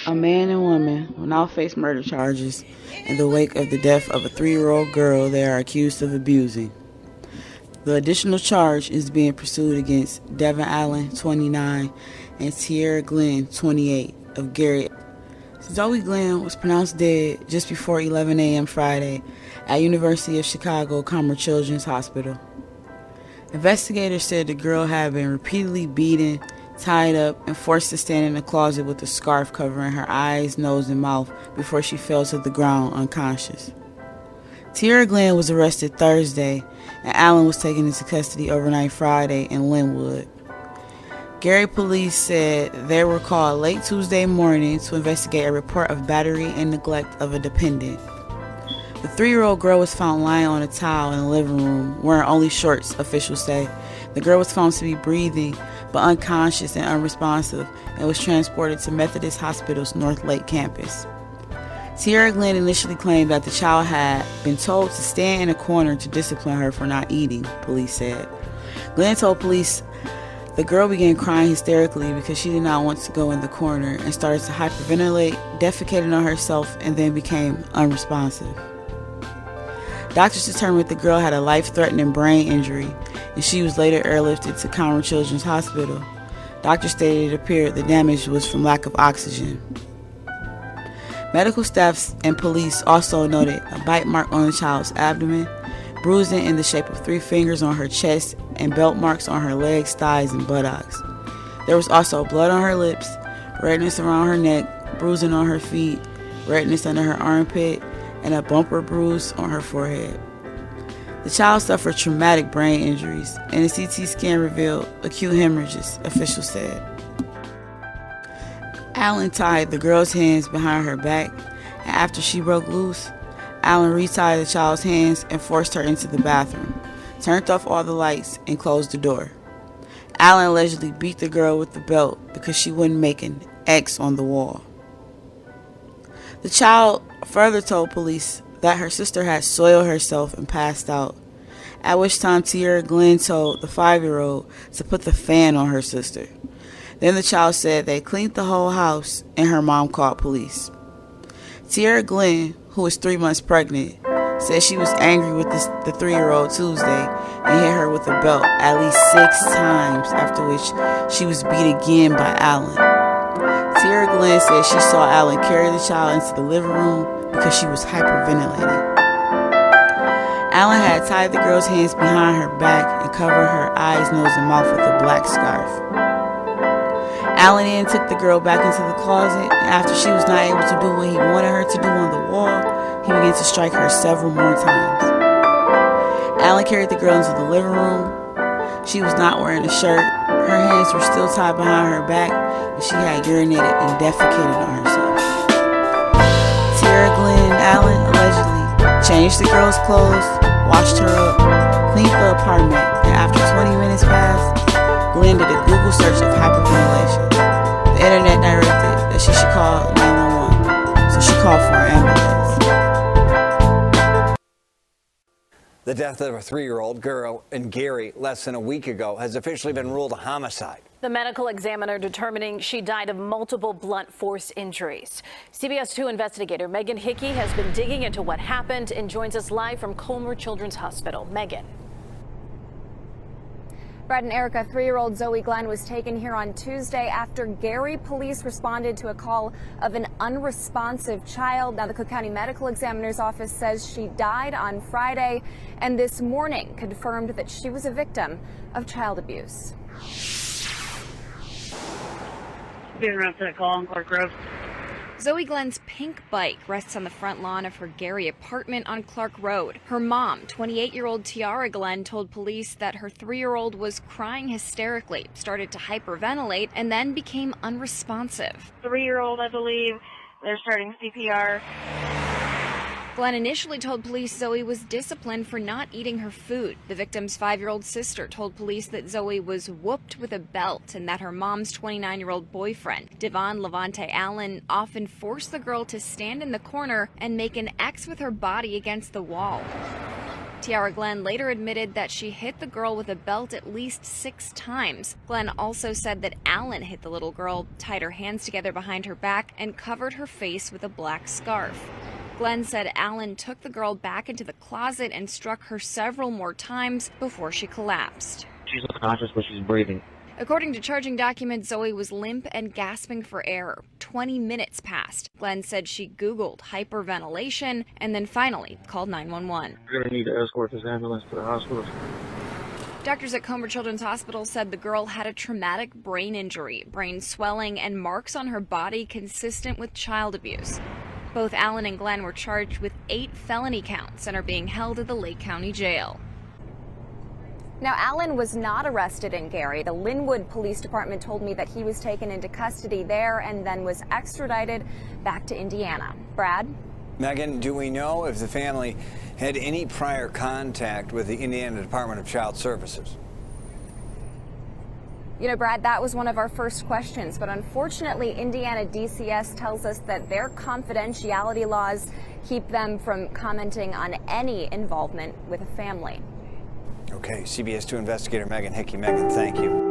A man and woman will now face murder charges in the wake of the death of a 3-year-old girl they are accused of abusing. The additional charge is being pursued against Devon Allen, 29, and TIARRA Glenn, 28, of Gary. XOEY Glenn was pronounced dead just before 11 a.m. Friday at University of Chicago Commer Children's Hospital. Investigators said the girl had been repeatedly beaten, tied up, and forced to stand in a closet with a scarf covering her eyes, nose, and mouth before she fell to the ground unconscious. TIARRA Glenn was arrested Thursday, and Allen was taken into custody overnight Friday in Linwood. Gary police said they were called late Tuesday morning to investigate a report of battery and neglect of a dependent. The 3-year-old girl was found lying on a towel in the living room, wearing only shorts, officials say. The girl was found to be breathing, but unconscious and unresponsive, and was transported to Methodist Hospital's North Lake campus. TIARRA Glenn initially claimed that the child had been told to stand in a corner to discipline her for not eating, police said. Glenn told police the girl began crying hysterically because she did not want to go in the corner and started to hyperventilate, defecated on herself, and then became unresponsive. Doctors determined the girl had a life-threatening brain injury, and she was later airlifted to Commer Children's Hospital. Doctors stated it appeared the damage was from lack of oxygen. Medical staff and police also noted a bite mark on the child's abdomen, bruising in the shape of 3 fingers on her chest, and belt marks on her legs, thighs, and buttocks. There was also blood on her lips, redness around her neck, bruising on her feet, redness under her armpit, and a bumper bruise on her forehead. The child suffered traumatic brain injuries, and a CT scan revealed acute hemorrhages, officials said. Allen tied the girl's hands behind her back, and after she broke loose, Allen retied the child's hands and forced her into the bathroom, turned off all the lights, and closed the door. Allen allegedly beat the girl with the belt because she wouldn't make an X on the wall. The child further told police that her sister had soiled herself and passed out, at which time TIARRA Glenn told the 5-year-old to put the fan on her sister. Then the child said they cleaned the whole house and her mom called police. TIARRA Glenn, who was 3 months pregnant, said she was angry with the 3-year-old Tuesday and hit her with a belt at least 6 times, after which she was beat again by Allen. TIARRA Glenn said she saw Allen carry the child into the living room because she was hyperventilating. Allen had tied the girl's hands behind her back and covered her eyes, nose, and mouth with a black scarf. Allen then took the girl back into the closet, and after she was not able to do what he wanted her to do on the wall, he began to strike her several more times. Allen carried the girl into the living room. She was not wearing a shirt. Her hands were still tied behind her back, and she had urinated and defecated on herself. TIARRA Glenn Allen allegedly changed the girl's clothes, washed her up, cleaned the apartment, and after 20 minutes passed, Glenn did a Google search of hyperventilation. The internet directed that she should call 911, so she called for an ambulance. The death of a 3-year-old girl in Gary less than a week ago has officially been ruled a homicide. The medical examiner determining she died of multiple blunt force injuries. CBS 2 investigator Megan Hickey has been digging into what happened and joins us live from Commer Children's Hospital. Megan. Brett and Erica, 3-year-old Zoe Glenn was taken here on Tuesday after Gary police responded to a call of an unresponsive child. Now, the Cook County Medical Examiner's Office says she died on Friday, and this morning confirmed that she was a victim of child abuse. Being around for that call on Clark Road. Zoe Glenn's pink bike rests on the front lawn of her Gary apartment on Clark Road. Her mom, 28-year-old TIARRA Glenn, told police that her 3-year-old was crying hysterically, started to hyperventilate, and then became unresponsive. 3-year-old, I believe. They're starting CPR. Glenn initially told police Zoe was disciplined for not eating her food. The victim's 5-year-old sister told police that Zoe was whooped with a belt and that her mom's 29-year-old boyfriend, DEVAN Allen, often forced the girl to stand in the corner and make an X with her body against the wall. TIARRA Glenn later admitted that she hit the girl with a belt at least 6 times. Glenn also said that Allen hit the little girl, tied her hands together behind her back, and covered her face with a black scarf. Glenn said Allen took the girl back into the closet and struck her several more times before she collapsed. She's unconscious, but she's breathing. According to charging documents, Zoe was limp and gasping for air. 20 minutes passed. Glenn said she Googled hyperventilation and then finally called 911. We're going to need to escort this ambulance to the hospital. Doctors at Comer Children's Hospital said the girl had a traumatic brain injury, brain swelling, and marks on her body consistent with child abuse. Both Allen and Glenn were charged with 8 felony counts and are being held at the Lake County Jail. Now, Allen was not arrested in Gary. The Linwood Police Department told me that he was taken into custody there and then was extradited back to Indiana. Brad? Megan, do we know if the family had any prior contact with the Indiana Department of Child Services? You know, Brad, that was one of our first questions, but unfortunately, Indiana DCS tells us that their confidentiality laws keep them from commenting on any involvement with a family. Okay, CBS 2 investigator Megan Hickey. Megan, thank you.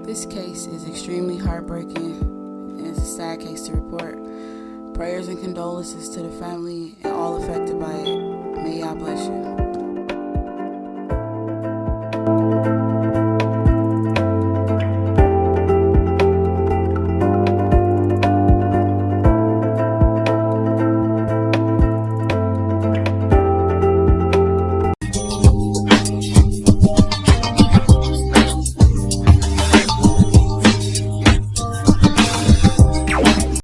This case is extremely heartbreaking and it's a sad case to report. Prayers and condolences to the family and all affected by it. May God bless you.